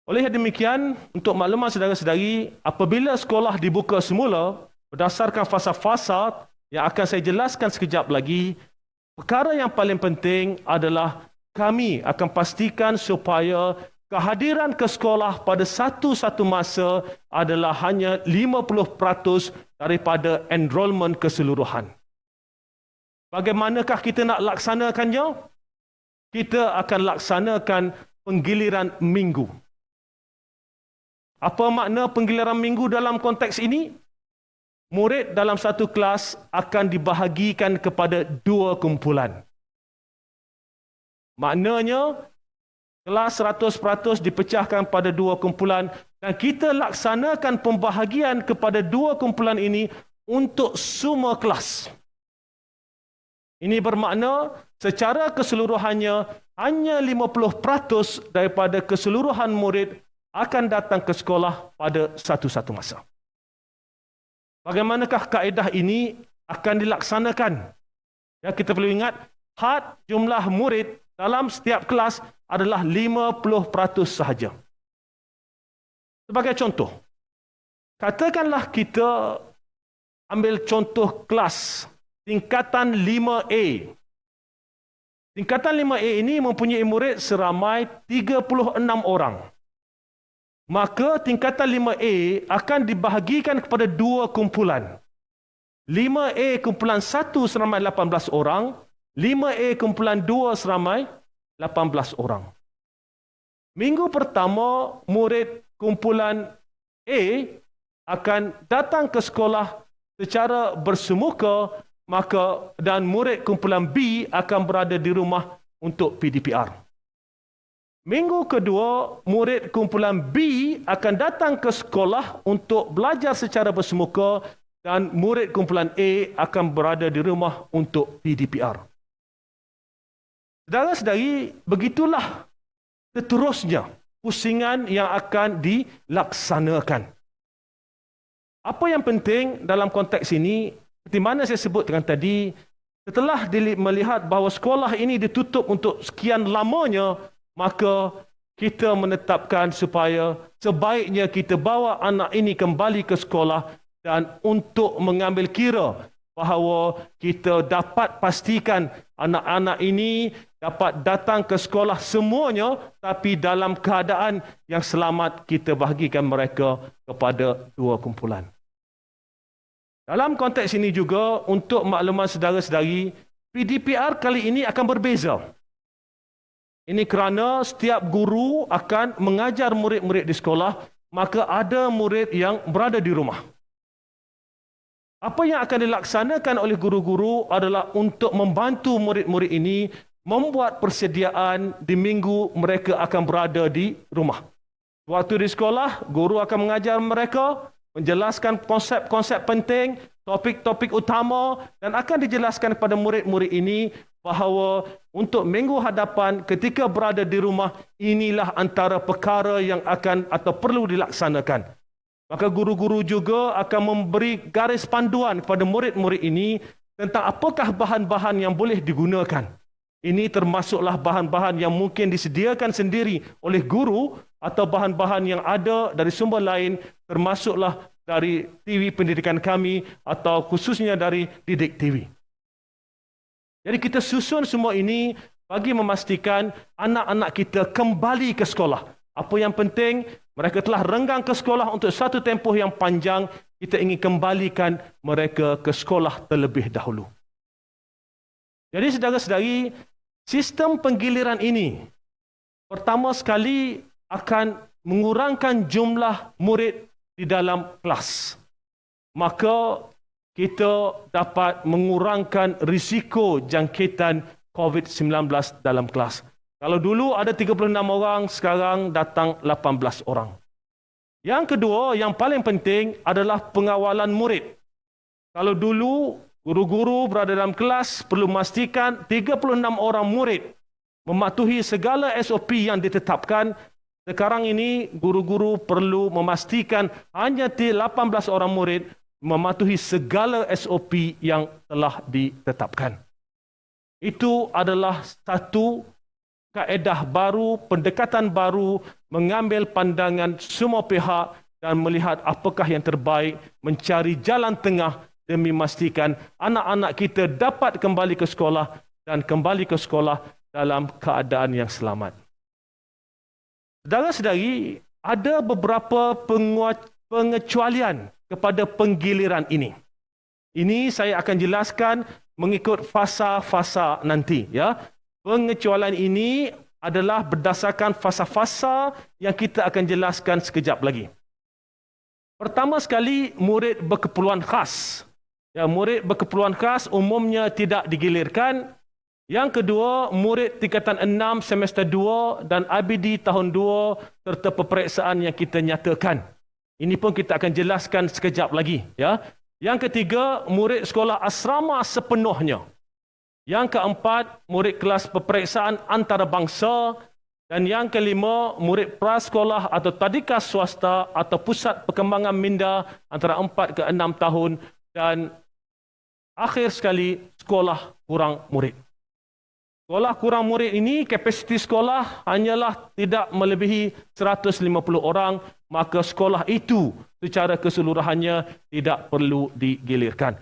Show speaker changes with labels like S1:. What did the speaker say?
S1: Oleh demikian, untuk makluman saudara-saudari, apabila sekolah dibuka semula, berdasarkan fasa-fasa yang akan saya jelaskan sekejap lagi, perkara yang paling penting adalah kami akan pastikan supaya kehadiran ke sekolah pada satu-satu masa adalah hanya 50% daripada enrolment keseluruhan. Bagaimanakah kita nak laksanakannya? Kita akan laksanakan penggiliran minggu. Apa makna penggiliran minggu dalam konteks ini? Murid dalam satu kelas akan dibahagikan kepada 2 kumpulan. Maknanya, kelas 100% dipecahkan pada 2 kumpulan dan kita laksanakan pembahagian kepada 2 kumpulan ini untuk semua kelas. Ini bermakna secara keseluruhannya hanya 50% daripada keseluruhan murid akan datang ke sekolah pada satu-satu masa. Bagaimanakah kaedah ini akan dilaksanakan? Ya, kita perlu ingat, had jumlah murid dalam setiap kelas adalah 50% sahaja. Sebagai contoh, katakanlah kita ambil contoh kelas tingkatan 5A. Tingkatan 5A ini mempunyai murid seramai 36 orang. Maka tingkatan 5A akan dibahagikan kepada 2 kumpulan. 5A kumpulan 1 seramai 18 orang, 5A kumpulan 2 seramai 18 orang. Minggu pertama, murid kumpulan A akan datang ke sekolah secara bersemuka, dan murid kumpulan B akan berada di rumah untuk PDPR. Minggu kedua, murid kumpulan B akan datang ke sekolah untuk belajar secara bersemuka dan murid kumpulan A akan berada di rumah untuk PDPR. Saudara-saudari, begitulah seterusnya pusingan yang akan dilaksanakan. Apa yang penting dalam konteks ini, seperti mana saya sebutkan tadi, setelah melihat bahawa sekolah ini ditutup untuk sekian lamanya, maka kita menetapkan supaya sebaiknya kita bawa anak ini kembali ke sekolah dan untuk mengambil kira bahawa kita dapat pastikan anak-anak ini dapat datang ke sekolah semuanya, tapi dalam keadaan yang selamat kita bahagikan mereka kepada 2 kumpulan. Dalam konteks ini juga, untuk makluman saudara-saudari, PDPR kali ini akan berbeza. Ini kerana setiap guru akan mengajar murid-murid di sekolah, maka ada murid yang berada di rumah. Apa yang akan dilaksanakan oleh guru-guru adalah untuk membantu murid-murid ini membuat persediaan di minggu mereka akan berada di rumah. Waktu di sekolah, guru akan mengajar mereka, menjelaskan konsep-konsep penting, topik-topik utama, dan akan dijelaskan kepada murid-murid ini bahawa untuk minggu hadapan ketika berada di rumah, inilah antara perkara yang akan atau perlu dilaksanakan. Maka guru-guru juga akan memberi garis panduan kepada murid-murid ini tentang apakah bahan-bahan yang boleh digunakan. Ini termasuklah bahan-bahan yang mungkin disediakan sendiri oleh guru atau bahan-bahan yang ada dari sumber lain, termasuklah dari TV pendidikan kami atau khususnya dari Didik TV. Jadi kita susun semua ini bagi memastikan anak-anak kita kembali ke sekolah. Apa yang penting, mereka telah renggang ke sekolah untuk satu tempoh yang panjang, kita ingin kembalikan mereka ke sekolah terlebih dahulu. Jadi saudara-saudari, sistem penggiliran ini pertama sekali akan mengurangkan jumlah murid di dalam kelas. Maka kita dapat mengurangkan risiko jangkitan COVID-19 dalam kelas. Kalau dulu ada 36 orang, sekarang datang 18 orang. Yang kedua, yang paling penting adalah pengawalan murid. Kalau dulu guru-guru berada dalam kelas perlu memastikan 36 orang murid mematuhi segala SOP yang ditetapkan. Sekarang ini guru-guru perlu memastikan hanya 18 orang murid mematuhi segala SOP yang telah ditetapkan. Itu adalah satu kaedah baru, pendekatan baru, mengambil pandangan semua pihak dan melihat apakah yang terbaik, mencari jalan tengah demi memastikan anak-anak kita dapat kembali ke sekolah dan kembali ke sekolah dalam keadaan yang selamat. Saudara-saudari, ada beberapa pengecualian kepada penggiliran ini. Ini saya akan jelaskan mengikut fasa-fasa nanti, ya. Pengecualian ini adalah berdasarkan fasa-fasa yang kita akan jelaskan sekejap lagi. Pertama sekali, murid berkeperluan khas. Ya, murid berkeperluan khas umumnya tidak digilirkan. Yang kedua, murid tingkatan 6 semester 2 dan IBD tahun 2 serta peperiksaan yang kita nyatakan. Ini pun kita akan jelaskan sekejap lagi, ya. Yang ketiga, murid sekolah asrama sepenuhnya. Yang keempat, murid kelas peperiksaan antarabangsa. Dan yang kelima, murid prasekolah atau tadika swasta atau pusat perkembangan minda antara 4 ke 6 tahun. Dan akhir sekali, sekolah kurang murid. Sekolah kurang murid ini, kapasiti sekolah hanyalah tidak melebihi 150 orang, maka sekolah itu secara keseluruhannya tidak perlu digilirkan.